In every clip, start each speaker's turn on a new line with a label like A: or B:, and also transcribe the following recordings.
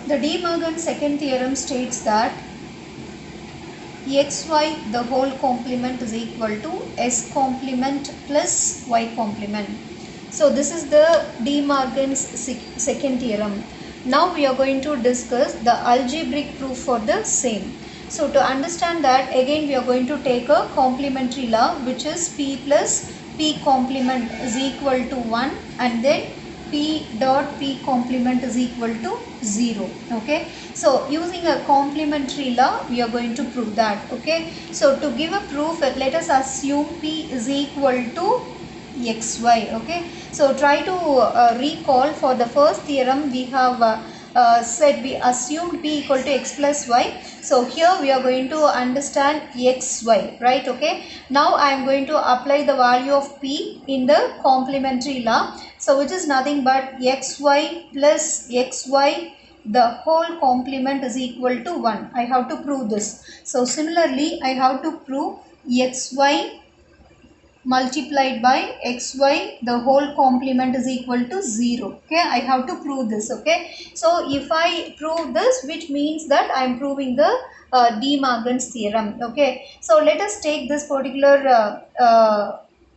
A: The De Morgan second theorem states that xy the whole complement is equal to s complement plus y complement. So this is the De Morgan's second theorem. Now we are going to discuss the algebraic proof for the same. So to understand that, again we are going to take a complementary law, which is p plus p complement is equal to 1, and then p dot p complement is equal to 0. Okay, so using a complementary law we are going to prove that. Okay, so to give a proof, let us assume p is equal to xy. Okay, so try to recall. For the first theorem we have said we assumed p equal to x plus y. So here we are going to understand xy, right? Okay, now I am going to apply the value of p in the complementary law, so which is nothing but xy plus xy the whole complement is equal to 1. I have to prove this. So similarly I have to prove xy multiplied by xy the whole complement is equal to 0. Okay, I have to prove this. Okay, so if I prove this, which means that I am proving the De Morgan's theorem. Okay, so let us take this particular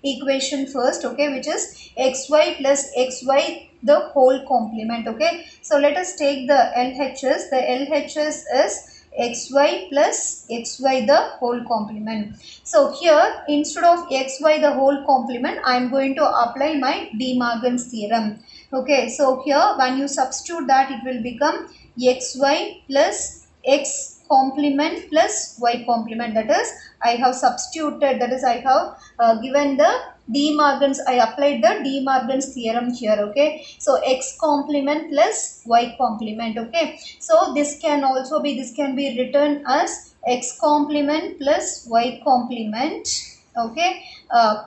A: equation first. Okay, which is xy plus xy the whole complement. Okay, so let us take the LHS. The LHS is xy plus xy the whole complement. So here, instead of xy the whole complement, I am going to apply my De Morgan's theorem. Okay, so here when you substitute that, it will become xy plus x complement plus y complement. That is, I have substituted, that is I have given the De Morgan's, I applied the De Morgan's theorem here. Okay, so x complement plus y complement. Okay, so this can also be, this can be written as x complement plus y complement. Okay,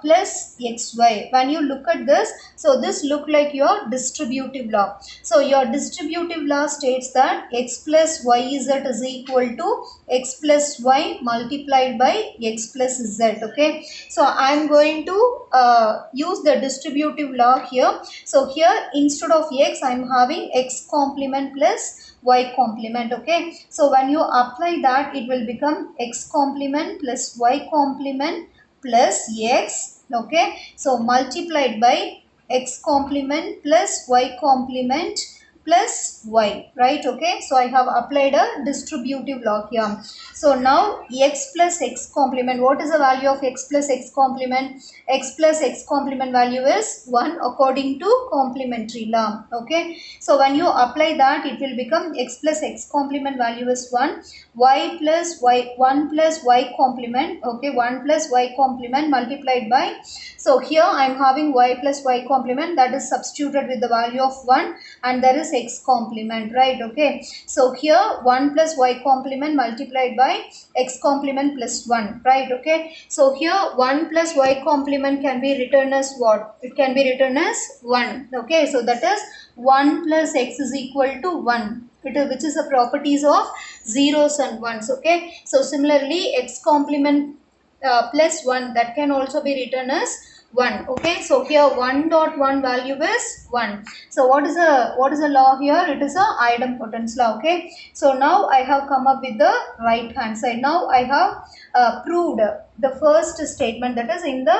A: plus xy. When you look at this, so this look like your distributive law. So your distributive law states that x plus yz is equal to x plus y multiplied by x plus z. Okay, so I am going to use the distributive law here. So here, instead of x, I am having x complement plus y complement. Okay, so when you apply that, it will become x complement plus y complement plus x. Okay, so multiplied by x complement plus y complement plus y, right? Okay, so I have applied a distributive law here. So now x plus x complement, what is the value of x plus x complement? X plus x complement value is 1 according to complementary law. Okay, so when you apply that, it will become x plus x complement value is 1, y plus y, 1 plus y complement. Okay, 1 plus y complement multiplied by, so here I am having y plus y complement, that is substituted with the value of 1, and there is x complement, right? Okay, so here 1 plus y complement multiplied by x complement plus 1, right? Okay, so here 1 plus y complement can be written as what? It can be written as 1. Okay, so that is 1 plus x is equal to 1. Which is the properties of zeros and ones. Okay, so similarly x complement plus 1, that can also be written as 1. Okay, so here 1 dot 1 value is 1. So what is the law here? It is a idempotence law. Okay, so now I have come up with the right hand side. Now I have proved the first statement, that is in the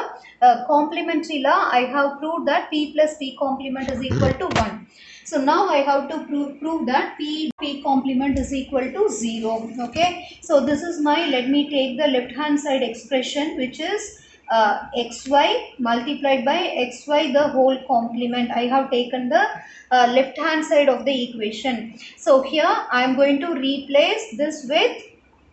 A: complementary law I have proved that p plus p complement is equal to 1. So now I have to prove that p complement is equal to 0. Okay, so this is my, let me take the left hand side expression, which is xy multiplied by xy the whole complement. I have taken the left hand side of the equation. So here I am going to replace this with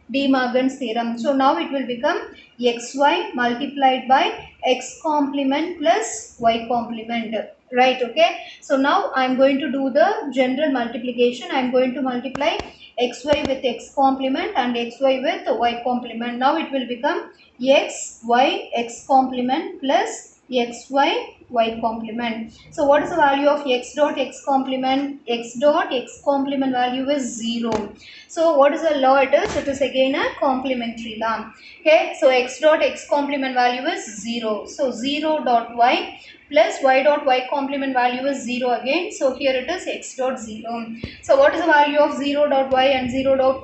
A: De Morgan's theorem. So now it will become xy multiplied by x complement plus y complement, right? Okay, so now I am going to do the general multiplication. I am going to multiply xy with x complement and xy with y complement. Now it will become xy x complement plus y complement. So what is the value of x dot x complement? X dot x complement value is 0. So what is the law it is? It is again a complementary law. Okay, so x dot x complement value is 0. So 0 dot y plus y dot y complement value is 0 again. So here it is x dot 0. So what is the value of 0 dot y and 0 dot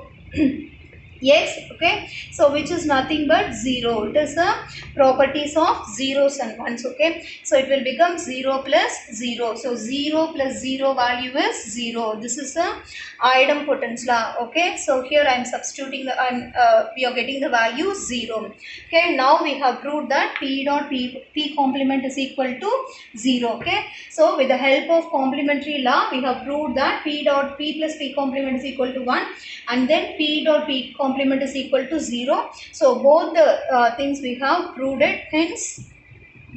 A: x? Okay, so which is nothing but 0. It is the properties of zeros and ones. Okay, so it will become 0 plus 0. So 0 plus 0 value is 0. This is the idempotence law. Okay, so here I am substituting the we are getting the value 0. Okay, now we have proved that p dot p complement is equal to 0. Okay, so with the help of complementary law we have proved that p dot p plus p complement is equal to 1, and then p dot p complement is equal to 0. So both the things we have proved it. Hence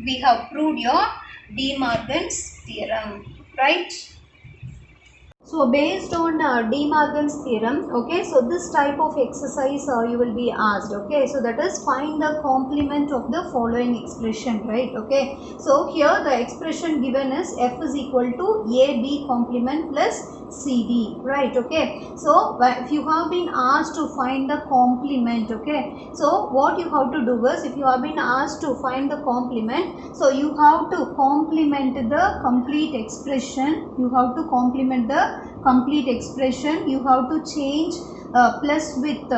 A: we have proved your De Morgan's theorem, right? So based on De Morgan's theorem, okay, so this type of exercise you will be asked, okay, so that is find the complement of the following expression, right? Okay, so here the expression given is f is equal to ab complement plus cd, right? Okay, so if you have been asked to find the complement, okay, so what you have to do is, if you have been asked to find the complement, so you have to complement the complete expression, you have to complement the complete expression, you have to change plus with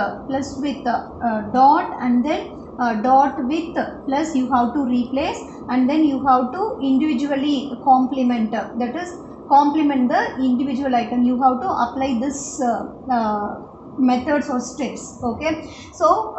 A: dot, and then dot with plus you have to replace, and then you have to individually complement, that is complement the individual item. You have to apply this methods or steps. Okay, so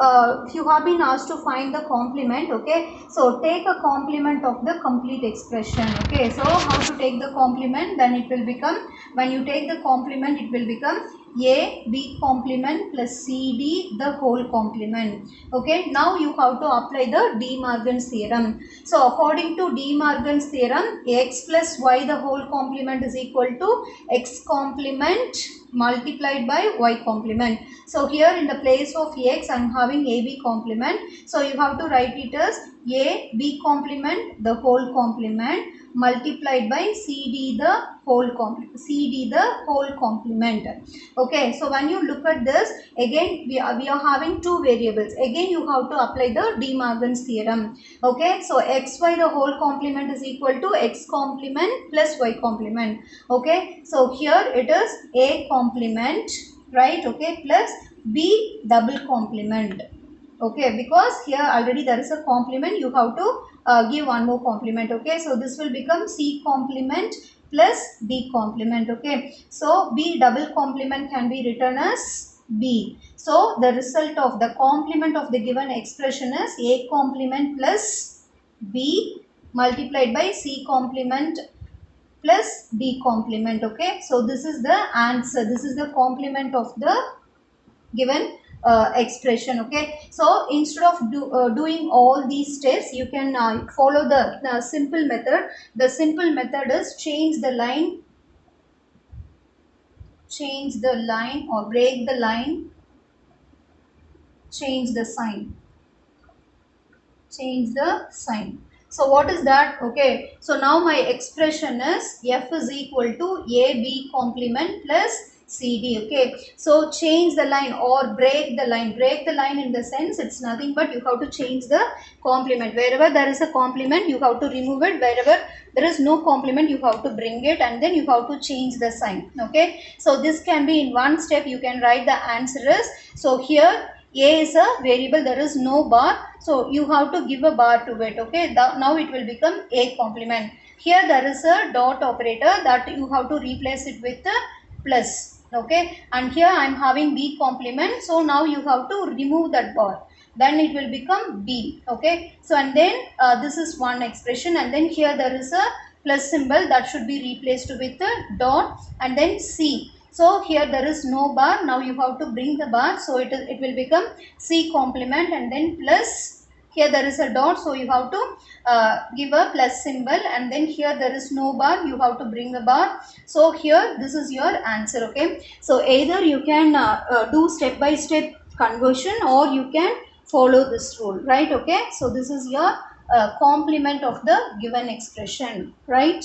A: if you have been asked to find the complement, okay, so take a complement of the complete expression. Okay, so how to take the complement? Then it will become, when you take the complement, it will become a b complement plus cd the whole complement. Okay, now you have to apply the De Morgan's theorem. So according to De Morgan's theorem, x plus y the whole complement is equal to x complement multiplied by y complement. So here in the place of x I am having ab complement, so you have to write it as a b complement the whole complement multiplied by cd the whole complement. Okay, so when you look at this, again we are having two variables. Again you have to apply the De Morgan's theorem. Okay, so xy the whole complement is equal to x complement plus y complement. Okay, so here it is a complement, right? Okay, plus b double complement. Okay, because here already there is a complement, you have to give one more complement. Okay, so this will become c complement plus d complement. Okay, so b double complement can be written as b. So the result of the complement of the given expression is a complement plus b multiplied by c complement plus d complement. Okay, so this is the answer, this is the complement of the given expression. Okay, so instead of doing all these steps, you can follow the simple method. The simple method is change the line or break the line, change the sign. So what is that? Okay, so now my expression is f is equal to ab complement plus cd. Okay, so change the line or break the line. Break the line in the sense, it's nothing but you have to change the complement. Wherever there is a complement, you have to remove it. Wherever there is no complement, you have to bring it, and then you have to change the sign. Okay, so this can be in one step. You can write the answer is, so here a is a variable, there is no bar, so you have to give a bar to it. Okay, now it will become a complement. Here there is a dot operator that you have to replace it with a plus. Okay, and here I am having b complement, so now you have to remove that bar, then it will become b. Okay, so and then this is one expression, and then here there is a plus symbol that should be replaced with a dot, and then c. So here there is no bar, now you have to bring the bar, so it will become c complement, and then plus, here there is a dot, so you have to give a plus symbol, and then here there is no bar, you have to bring the bar. So here this is your answer. Okay, so either you can do step by step conversion, or you can follow this rule, right? Okay, so this is your complement of the given expression, right?